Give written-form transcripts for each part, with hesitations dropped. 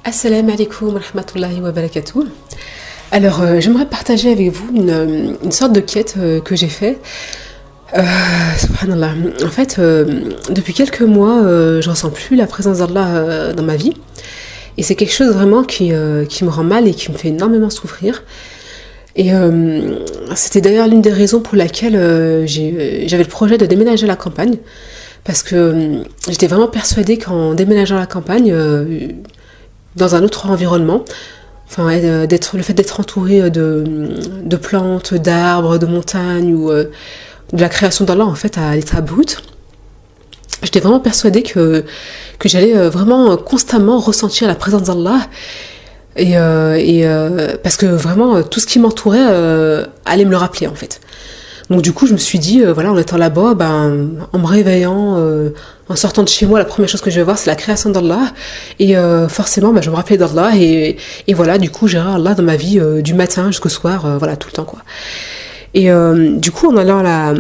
Assalamu alaikum wa rahmatullahi wa barakatuh. Alors, j'aimerais partager avec vous une sorte de quête que j'ai fait. Subhanallah. En fait, depuis quelques mois, je ressens plus la présence d'Allah dans ma vie. Et c'est quelque chose vraiment qui me rend mal et qui me fait énormément souffrir. Et c'était d'ailleurs l'une des raisons pour laquelle j'avais le projet de déménager à la campagne. Parce que j'étais vraiment persuadée qu'en déménageant à la campagne, dans un autre environnement, le fait d'être entouré de plantes, d'arbres, de montagnes ou de la création d'Allah en fait à l'état brut, j'étais vraiment persuadée que j'allais vraiment constamment ressentir la présence d'Allah parce que vraiment tout ce qui m'entourait allait me le rappeler en fait. Donc du coup je me suis dit en étant là-bas, en me réveillant, en sortant de chez moi, la première chose que je vais voir c'est la création d'Allah et forcément je me rappelais d'Allah et voilà, du coup j'ai Allah dans ma vie du matin jusqu'au soir, tout le temps quoi. Et du coup en allant à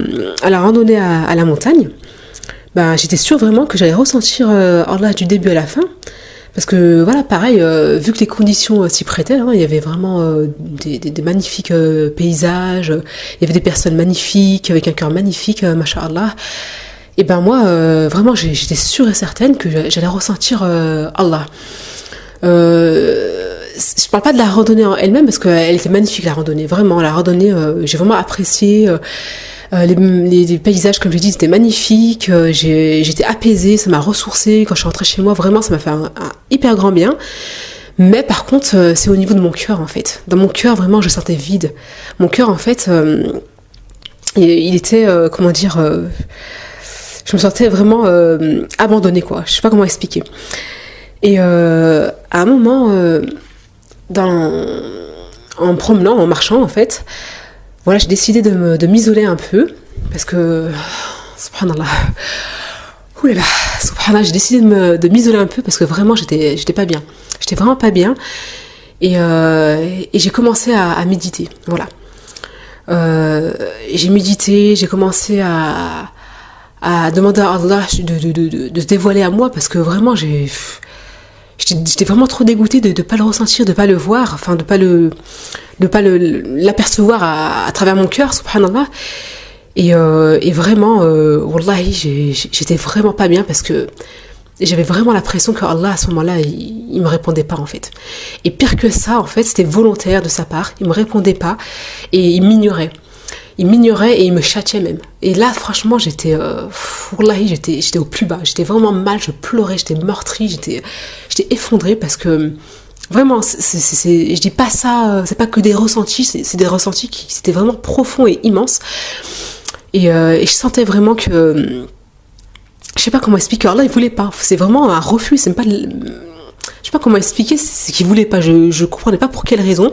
la randonnée à la montagne, j'étais sûre vraiment que j'allais ressentir Allah du début à la fin. Parce que pareil, vu que les conditions s'y prêtaient, il y avait vraiment des magnifiques paysages, il y avait des personnes magnifiques, avec un cœur magnifique, masha'Allah. Et moi, vraiment, j'étais sûre et certaine que j'allais ressentir Allah. Je parle pas de la randonnée en elle-même, parce qu'elle était magnifique la randonnée, vraiment, la randonnée, j'ai vraiment apprécié. Les paysages, comme je l'ai dit, c'était magnifique. J'étais apaisée, ça m'a ressourcée. Quand je suis rentrée chez moi, vraiment, ça m'a fait un hyper grand bien. Mais par contre, c'est au niveau de mon cœur, en fait. Dans mon cœur, vraiment, je sentais vide. Mon cœur, en fait, il était, je me sentais vraiment abandonnée, quoi. Je sais pas comment expliquer. Et à un moment, en me promenant, en marchant, en fait, j'ai décidé de m'isoler un peu, parce que, subhanallah, j'ai décidé de m'isoler un peu, parce que vraiment, j'étais pas bien. J'étais vraiment pas bien, et j'ai commencé à méditer, voilà. J'ai médité, j'ai commencé à demander à Allah de se dévoiler à moi, parce que vraiment, j'étais vraiment trop dégoûtée de pas le ressentir, de pas le voir, de pas l'apercevoir à travers mon cœur, subhanallah. Et vraiment, wallahi, j'étais vraiment pas bien, parce que j'avais vraiment l'impression que Allah, à ce moment-là, il me répondait pas, en fait. Et pire que ça, en fait, c'était volontaire de sa part. Il me répondait pas et il m'ignorait. Il m'ignorait et il me châtiait même. Et là, franchement, wallahi, j'étais au plus bas. J'étais vraiment mal, je pleurais, j'étais meurtrie, j'étais effondrée, parce que vraiment, je dis pas ça, c'est pas que des ressentis, c'est des ressentis qui c'était vraiment profonds et immenses. Et je sentais vraiment que, je sais pas comment expliquer, Allah il voulait pas, c'est vraiment un refus, c'est même pas, je sais pas comment expliquer, c'est qu'il voulait pas, je comprenais pas pour quelle raison,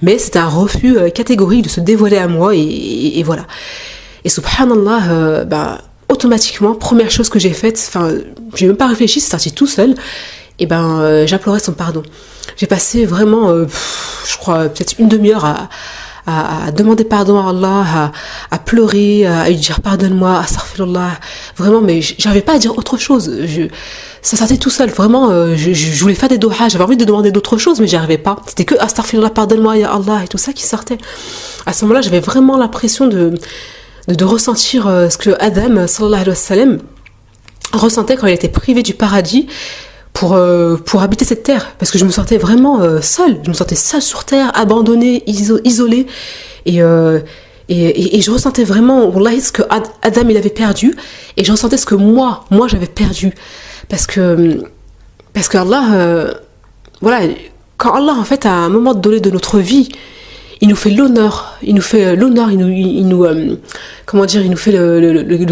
mais c'était un refus catégorique de se dévoiler à moi, et voilà. Et subhanallah, automatiquement, première chose que j'ai faite, j'ai même pas réfléchi, c'est sorti tout seul, et j'implorais son pardon. J'ai passé vraiment, je crois, peut-être une demi-heure à demander pardon à Allah, à pleurer, à lui dire pardonne-moi, astaghfirullah, vraiment, mais j'arrivais pas à dire autre chose. Ça sortait tout seul, vraiment, je voulais faire des dohas, j'avais envie de demander d'autres choses, mais j'y arrivais pas. C'était que astaghfirullah, pardonne-moi, ya Allah, et tout ça qui sortait. À ce moment-là, j'avais vraiment l'impression de ressentir ce que Adam, sallallahu alayhi wa sallam, ressentait quand il était privé du paradis, pour habiter cette terre, parce que je me sentais vraiment seule, je me sentais seule sur terre, abandonnée, isolée, et je ressentais vraiment wallahi, ce que Adam il avait perdu, et je ressentais ce que moi j'avais perdu, parce que Allah, quand Allah en fait à un moment donné de notre vie, il nous fait l'honneur, il nous fait le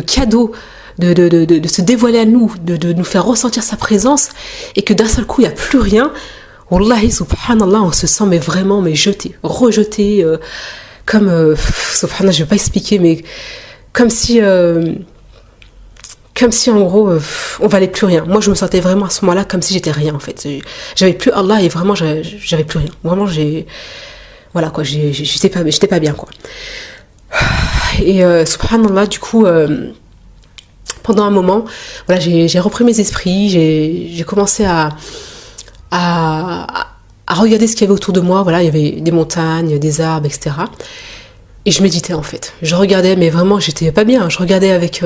cadeau de se dévoiler à nous, de nous faire ressentir sa présence, et que d'un seul coup il n'y a plus rien, wallahi subhanallah, on se sent vraiment rejeté, comme subhanallah, je ne vais pas expliquer, mais comme si en gros on valait plus rien. Moi je me sentais vraiment à ce moment-là comme si j'étais rien, en fait. J'avais plus Allah, et vraiment j'avais plus rien, vraiment j'étais pas bien, quoi. Et subhanallah, du coup pendant un moment, j'ai repris mes esprits, j'ai commencé à à regarder ce qu'il y avait autour de moi. Voilà, il y avait des montagnes, des arbres, etc. Et je méditais en fait. Je regardais, mais vraiment, j'étais pas bien. Je regardais avec...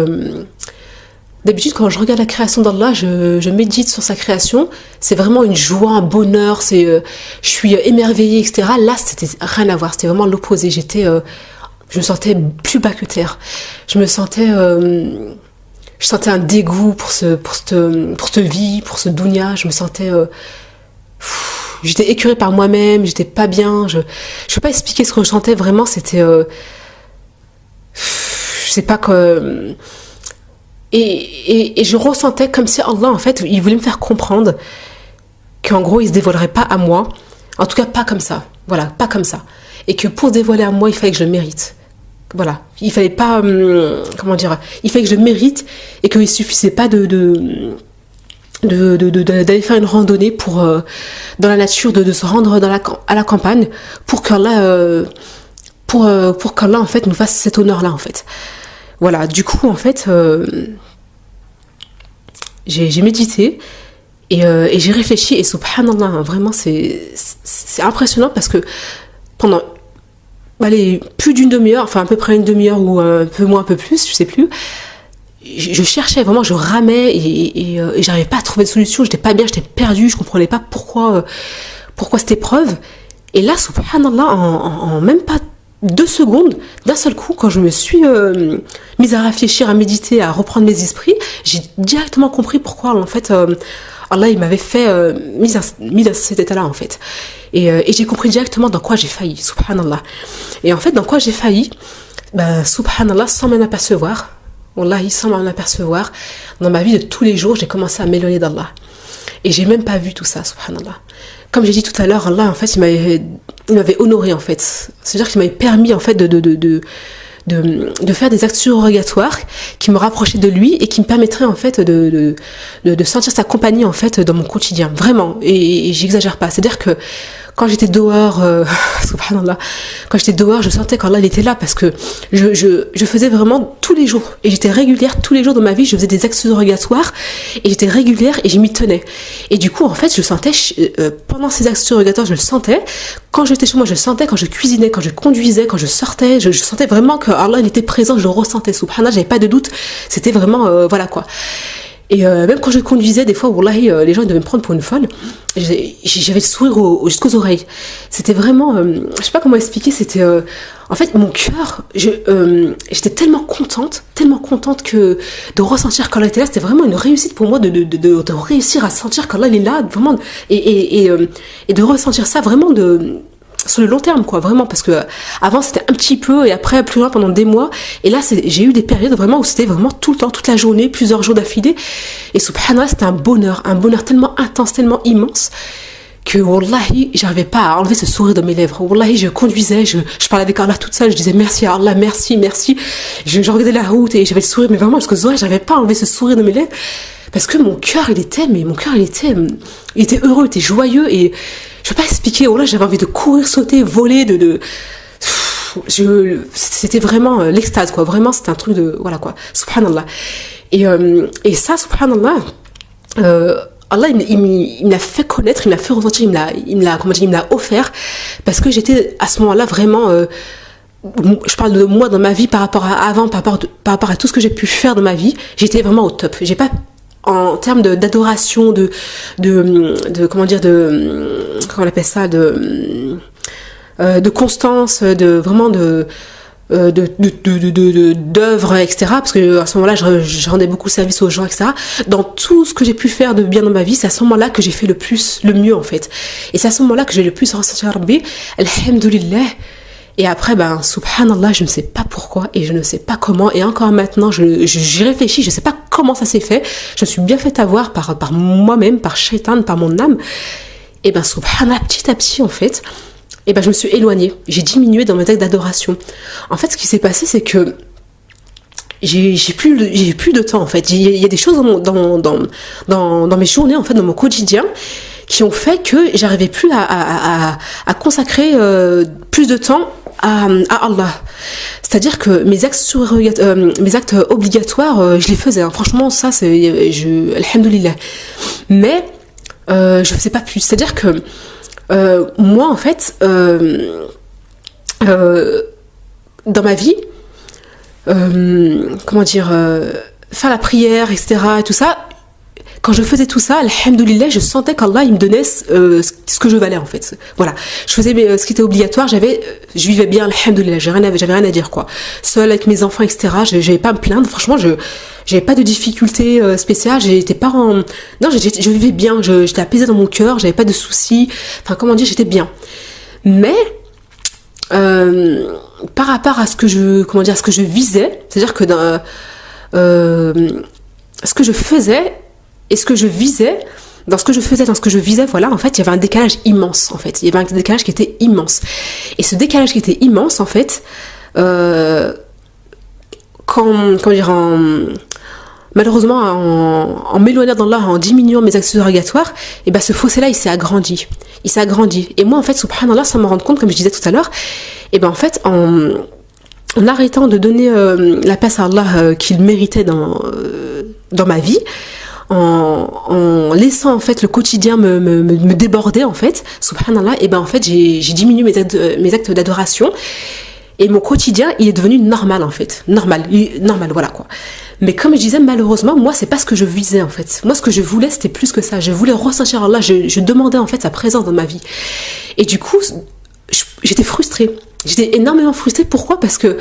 D'habitude, quand je regarde la création d'Allah, je médite sur sa création. C'est vraiment une joie, un bonheur. Je suis émerveillée, etc. Là, c'était rien à voir. C'était vraiment l'opposé. Je me sentais plus bas que terre. Je sentais un dégoût pour cette vie, pour ce dunya. Je me sentais... j'étais écœurée par moi-même. J'étais pas bien. Je peux pas expliquer ce que je sentais. Vraiment, c'était... je sais pas que... Et je ressentais comme si Allah, en fait, il voulait me faire comprendre qu'en gros, il se dévoilerait pas à moi. En tout cas, pas comme ça. Voilà, pas comme ça. Et que pour se dévoiler à moi, il fallait que je le mérite. Voilà. Il fallait pas... comment dire, il fallait que je le mérite et qu'il suffisait pas d'aller faire une randonnée dans la nature, de se rendre à la campagne pour qu'Allah, pour qu'Allah, en fait, nous fasse cet honneur-là, en fait. Voilà, du coup, en fait, j'ai médité et j'ai réfléchi et subhanallah, hein, vraiment, c'est impressionnant parce que pendant plus d'une demi-heure, enfin à peu près une demi-heure ou un peu moins, un peu plus, je sais plus, je cherchais, vraiment, je ramais et j'arrivais pas à trouver de solution, j'étais pas bien, j'étais perdue, je comprenais pas pourquoi cette épreuve. Et là, subhanallah, en même pas 2 secondes, d'un seul coup, quand je me suis mise à réfléchir, à méditer, à reprendre mes esprits, j'ai directement compris pourquoi, en fait, Allah, il m'avait fait mis dans cet état-là, en fait. Et j'ai compris directement dans quoi j'ai failli, subhanallah. Et en fait, dans quoi j'ai failli, subhanallah, sans m'en apercevoir, wallahi, sans m'en apercevoir, dans ma vie de tous les jours, j'ai commencé à m'éloigner d'Allah. Et j'ai même pas vu tout ça, subhanallah. Comme j'ai dit tout à l'heure, Allah, en fait, il m'avait honoré, en fait. C'est-à-dire qu'il m'avait permis, en fait, de faire des actes surrogatoires qui me rapprochaient de lui et qui me permettraient, en fait, de sentir sa compagnie, en fait, dans mon quotidien. Vraiment. Et j'exagère pas. C'est-à-dire que quand j'étais dehors, subhanallah, quand j'étais dehors, je sentais qu'Allah, il était là parce que je faisais vraiment tous les jours. Et j'étais régulière tous les jours dans ma vie. Je faisais des actes surrogatoires et j'étais régulière et je m'y tenais. Et du coup, en fait, je sentais, pendant ces actes surrogatoires, je le sentais. Quand j'étais chez moi, je le sentais. Quand je cuisinais, quand je conduisais, quand je sortais, je sentais vraiment que Allah, il était présent. Je le ressentais, subhanallah, j'avais pas de doute. C'était vraiment, voilà quoi. Et même quand je conduisais, des fois, wallahi, les gens ils devaient me prendre pour une folle. J'avais le sourire jusqu'aux oreilles. C'était vraiment, je sais pas comment expliquer, c'était, en fait, mon cœur, j'étais tellement contente que de ressentir qu'Allah était là, c'était vraiment une réussite pour moi de réussir à sentir qu'Allah il est là, vraiment, et de ressentir ça vraiment sur le long terme, quoi, vraiment, parce que avant c'était un petit peu et après plus loin pendant des mois, et là j'ai eu des périodes vraiment où c'était vraiment tout le temps, toute la journée, plusieurs jours d'affilée, et subhanallah, c'était un bonheur tellement intense, tellement immense que wallahi, j'arrivais pas à enlever ce sourire de mes lèvres. Wallahi, je conduisais, je parlais avec Allah toute seule, je disais merci à Allah, merci, je regardais la route et j'avais le sourire, mais vraiment jusqu'aux oreilles, j'arrivais pas à enlever ce sourire de mes lèvres parce que mon cœur il était heureux, il était joyeux, et je peux pas expliquer. Oh là, j'avais envie de courir, sauter, voler, c'était vraiment l'extase, quoi. Vraiment, c'était un truc de, voilà, quoi. Subhanallah. Et ça, subhanallah, Allah, il me l'a fait connaître, il me l'a fait ressentir, il me l'a offert, parce que j'étais à ce moment-là vraiment, je parle de moi dans ma vie par rapport à avant, par rapport à tout ce que j'ai pu faire dans ma vie, j'étais vraiment au top. J'ai pas, en termes d'adoration, comment dire, comment on appelle ça, de constance, d'œuvres, etc. Parce que à ce moment-là, je rendais beaucoup service aux gens, etc. Dans tout ce que j'ai pu faire de bien dans ma vie, c'est à ce moment-là que j'ai fait le mieux, en fait. Et c'est à ce moment-là que j'ai le plus ressenti Rabbi, alhamdulillah. Et après, subhanallah, je ne sais pas pourquoi et je ne sais pas comment. Et encore maintenant, j'y réfléchis, je ne sais pas comment ça s'est fait. Je me suis bien fait avoir par moi-même, par shaitan, par mon âme. Et subhanallah, petit à petit, en fait, je me suis éloignée. J'ai diminué dans mes actes d'adoration. En fait, ce qui s'est passé, c'est que j'ai plus de temps, en fait. Il y a des choses dans mes journées, en fait, dans mon quotidien, qui ont fait que j'arrivais plus à consacrer plus de temps à Allah. C'est-à-dire que mes actes obligatoires, je les faisais, hein. Franchement, ça, alhamdoulilah. Mais je faisais pas plus. C'est-à-dire que moi, en fait, dans ma vie, comment dire, faire la prière, etc., et tout ça, quand je faisais tout ça, alhamdoulilah, je sentais qu'Allah, il me donnait ce que je valais, en fait. Voilà. Je faisais ce qui était obligatoire, je vivais bien, alhamdoulilah, j'avais rien à dire, quoi. Seule avec mes enfants, etc., j'avais pas à me plaindre. Franchement, j'avais pas de difficultés spéciales, j'étais pas en... Non, je vivais bien, j'étais apaisée dans mon cœur, j'avais pas de soucis. Enfin, comment dire, j'étais bien. Mais, par rapport à ce que je visais, c'est-à-dire que ce que je faisais, et ce que je visais, dans ce que je visais, voilà, en fait, il y avait un décalage immense, en fait. Il y avait un décalage qui était immense. Et ce décalage qui était immense, en fait, malheureusement, en m'éloignant d'Allah, en diminuant mes actes surrogatoires, et ben ce fossé-là, il s'est agrandi. Et moi, en fait, subhanallah, sans me rendre compte, comme je disais tout à l'heure, et ben en fait, en arrêtant de donner la place à Allah qu'il méritait dans ma vie, en laissant en fait le quotidien me déborder, en fait, subhanallah, et ben en fait j'ai diminué mes actes d'adoration, et mon quotidien il est devenu normal, en fait, normal, voilà, quoi. Mais comme je disais, malheureusement, moi c'est pas ce que je visais, en fait. Moi ce que je voulais, c'était plus que ça. Je voulais ressentir Allah, je demandais en fait sa présence dans ma vie, et du coup j'étais frustrée. J'étais énormément frustrée. Pourquoi? Parce que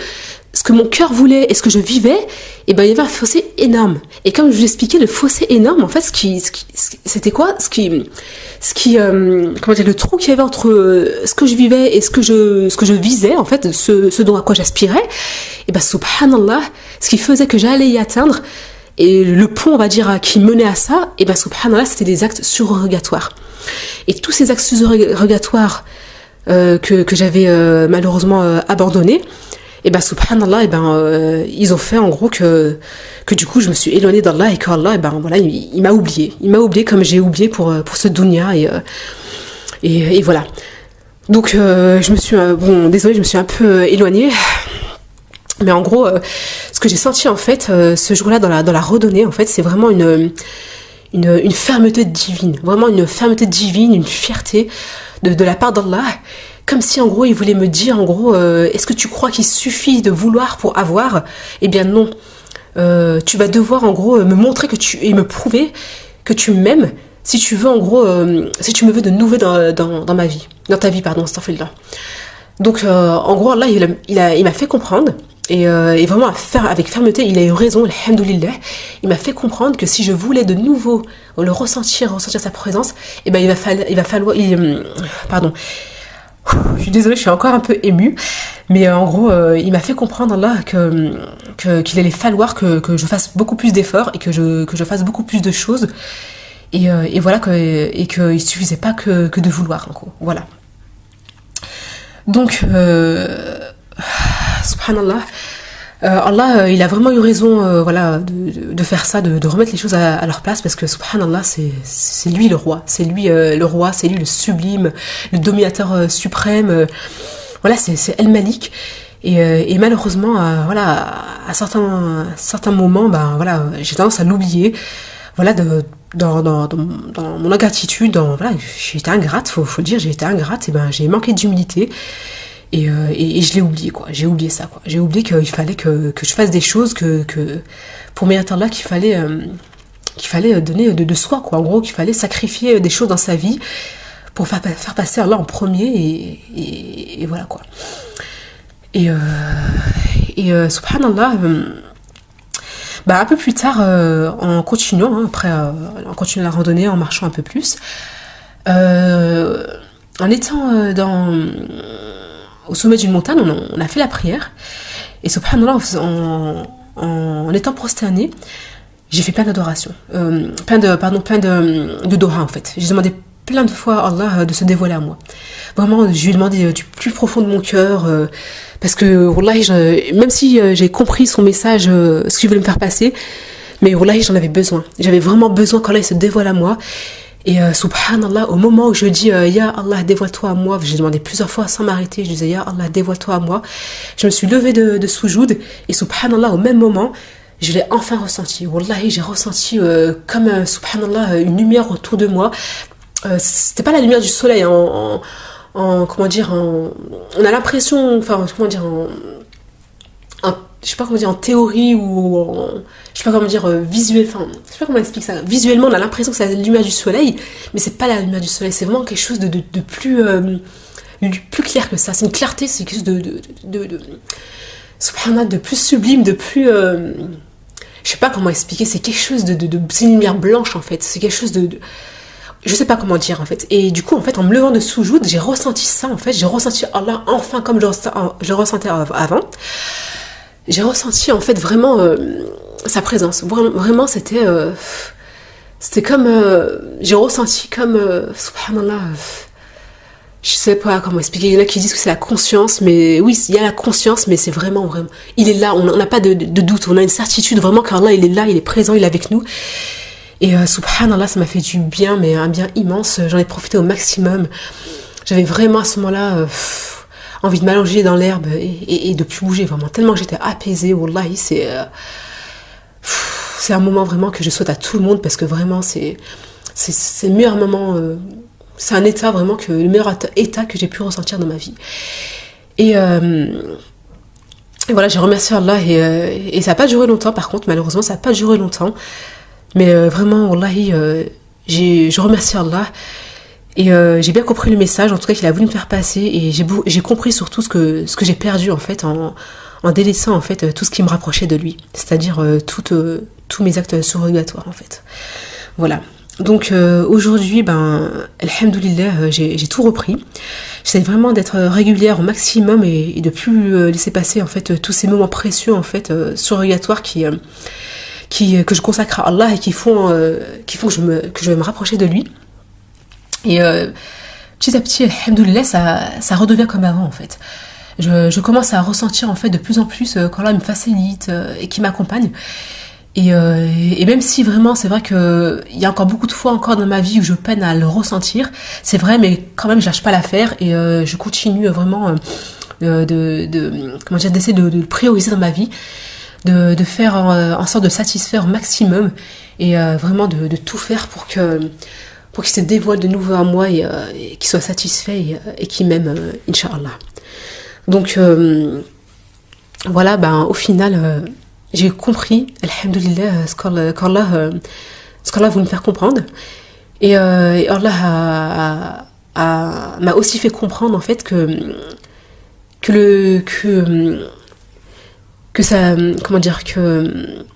ce que mon cœur voulait et ce que je vivais, et ben il y avait un fossé énorme. Et comme je vous l'expliquais, le fossé énorme, en fait, c'était quoi? Comment dire, le trou qu'il y avait entre ce que je vivais et ce que je visais, en fait, ce dont à quoi j'aspirais, et ben subhanallah, ce qui faisait que j'allais y atteindre, et le pont, on va dire, qui menait à ça, et ben subhanallah, c'était des actes surrogatoires. Et tous ces actes surrogatoires que j'avais malheureusement abandonné, et ben subhanallah, et ben ils ont fait en gros que du coup je me suis éloignée d'Allah, et qu'Allah, et ben voilà, il m'a oublié comme j'ai oublié pour ce dunya, et voilà. Donc je me suis désolée, je me suis un peu éloignée, mais en gros ce que j'ai senti en fait ce jour-là dans la randonnée, en fait, c'est vraiment une fermeté divine, vraiment une fermeté divine, une fierté de la part d'Allah, comme si en gros il voulait me dire, en gros, est-ce que tu crois qu'il suffit de vouloir pour avoir? Eh bien non, tu vas devoir en gros me montrer et me prouver que tu m'aimes, si tu veux en gros, si tu me veux de nouveau dans ma vie, dans ta vie, pardon, astaghfirullah. Donc en gros Allah il m'a fait comprendre, et vraiment avec fermeté, il a eu raison, alhamdoulilah. Il m'a fait comprendre que si je voulais de nouveau le ressentir sa présence, et ben il va falloir pardon, je suis désolée, je suis encore un peu émue, mais en gros il m'a fait comprendre là qu'il allait falloir que je fasse beaucoup plus d'efforts, et que je fasse beaucoup plus de choses, et voilà, et qu'il suffisait pas que de vouloir, en gros, voilà. Donc subhanallah, Allah il a vraiment eu raison, voilà, de faire ça, de remettre les choses à leur place, parce que subhanallah, c'est lui le roi, c'est lui le sublime, le dominateur suprême, voilà, c'est El Malik, et malheureusement voilà, à certains moments, ben voilà, j'ai tendance à l'oublier, voilà, dans mon ingratitude, voilà, j'ai été ingrate, faut le dire, j'ai été ingrate, et ben j'ai manqué d'humilité. Et je l'ai oublié, quoi. J'ai oublié ça, quoi. J'ai oublié qu'il fallait que je fasse des choses, que pour mériter là, qu'il fallait donner de soi, quoi. En gros, qu'il fallait sacrifier des choses dans sa vie pour faire passer Allah en premier, et voilà, quoi. Et subhanallah, un peu plus tard, en continuant, après, en continuant la randonnée, en marchant un peu plus, en étant au sommet d'une montagne, on a fait la prière, et subhanallah, en étant prosterné, j'ai fait plein d'adoration, plein de doha, en fait. J'ai demandé plein de fois à Allah de se dévoiler à moi. Vraiment, je lui ai demandé du plus profond de mon cœur, parce que wallahi, même si j'ai compris son message, ce qu'il voulait me faire passer, mais wallahi, j'en avais besoin. J'avais vraiment besoin qu'Allah se dévoile à moi. Et subhanallah, au moment où je dis Ya Allah, dévoile-toi à moi, j'ai demandé plusieurs fois sans m'arrêter, je disais Ya Allah, dévoile-toi à moi, je me suis levée de soujoud, et subhanallah, au même moment, je l'ai enfin ressenti. Wallahi, j'ai ressenti comme subhanallah, une lumière autour de moi, c'était pas la lumière du soleil, hein, comment dire, on a l'impression, enfin, comment dire, je sais pas comment dire, en théorie ou en, je sais pas comment dire, visuel, enfin, je sais pas comment expliquer ça. Visuellement, on a l'impression que c'est la lumière du soleil, mais c'est pas la lumière du soleil, c'est vraiment quelque chose de plus clair que ça. C'est une clarté, c'est quelque chose subhanallah, de plus sublime, de plus, je sais pas comment expliquer, c'est quelque chose c'est une lumière blanche en fait, c'est quelque chose je sais pas comment dire en fait. Et du coup, en fait, en me levant de soujoud, j'ai ressenti ça en fait, j'ai ressenti Allah enfin comme je ressentais avant. J'ai ressenti en fait vraiment sa présence. Vraiment, c'était comme, j'ai ressenti comme, subhanallah, je sais pas comment expliquer. Il y en a qui disent que c'est la conscience, mais oui, il y a la conscience, mais c'est vraiment, il est là. On n'a pas de doute, on a une certitude vraiment qu'Allah il est là, il est présent, il est avec nous. Et subhanallah, ça m'a fait du bien, mais un bien immense. J'en ai profité au maximum. J'avais vraiment à ce moment-là envie de m'allonger dans l'herbe et de plus bouger, vraiment. Tellement que j'étais apaisée, wallahi, c'est un moment vraiment que je souhaite à tout le monde parce que vraiment, c'est le meilleur moment. C'est un état vraiment le meilleur état que j'ai pu ressentir dans ma vie. Et voilà, j'ai remercié Allah et ça n'a pas duré longtemps, par contre, malheureusement, ça n'a pas duré longtemps. Mais vraiment, wallahi, je remercie Allah et j'ai bien compris le message, en tout cas qu'il a voulu me faire passer, et j'ai compris surtout ce que j'ai perdu en fait en délaissant en fait tout ce qui me rapprochait de lui, c'est-à-dire tous mes actes surrogatoires en fait. Voilà. Donc aujourd'hui, alhamdoulilah, j'ai tout repris. J'essaie vraiment d'être régulière au maximum et de plus laisser passer en fait tous ces moments précieux en fait surrogatoires que je consacre à Allah et qui font que je vais me rapprocher de lui. Et petit à petit, alhamdoulilah, ça redevient comme avant en fait. Je commence à ressentir en fait de plus en plus quand Allah me facilite et qui m'accompagne. Et même si vraiment c'est vrai que il y a encore beaucoup de fois encore dans ma vie où je peine à le ressentir, c'est vrai, mais quand même je lâche pas l'affaire et je continue vraiment d'essayer de le prioriser dans ma vie, de faire en sorte de satisfaire au maximum et vraiment de tout faire pour qu'il se dévoile de nouveau à moi et qu'il soit satisfait et qu'il m'aime, Inch'Allah. Donc voilà, au final j'ai compris, alhamdoulilah, ce qu'Allah voulait me faire comprendre. Et Allah m'a aussi fait comprendre en fait que ça, comment dire, que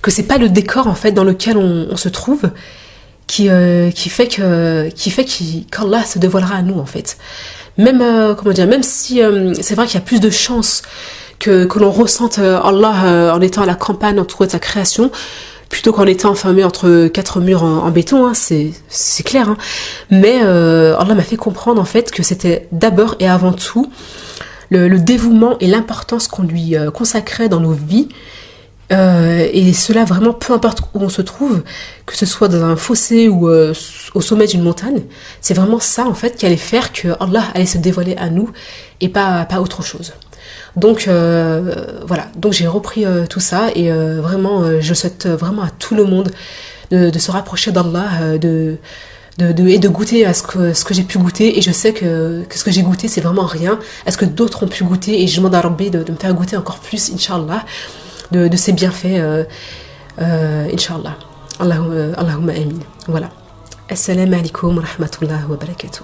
c'est pas le décor en fait dans lequel on se trouve qui fait qu'Allah se dévoilera à nous en fait. Même même si c'est vrai qu'il y a plus de chances que l'on ressente Allah en étant à la campagne entouré de sa création plutôt qu'en étant enfermé entre quatre murs en béton, hein, c'est clair, hein. Mais Allah m'a fait comprendre en fait que c'était d'abord et avant tout le dévouement et l'importance qu'on lui consacrait dans nos vies, et cela vraiment peu importe où on se trouve, que ce soit dans un fossé ou au sommet d'une montagne, c'est vraiment ça en fait qui allait faire que Allah allait se dévoiler à nous et pas autre chose. Donc voilà, donc j'ai repris tout ça et vraiment je souhaite vraiment à tout le monde de se rapprocher d'Allah, et de goûter à ce que j'ai pu goûter, et je sais que ce que j'ai goûté c'est vraiment rien à ce que d'autres ont pu goûter, et je demande à Rabbi de me faire goûter encore plus, Inch'Allah, de ses bienfaits, Inch'Allah. Allahumma amin. Voilà. Assalamu alaikum wa rahmatullahi wa barakatuh.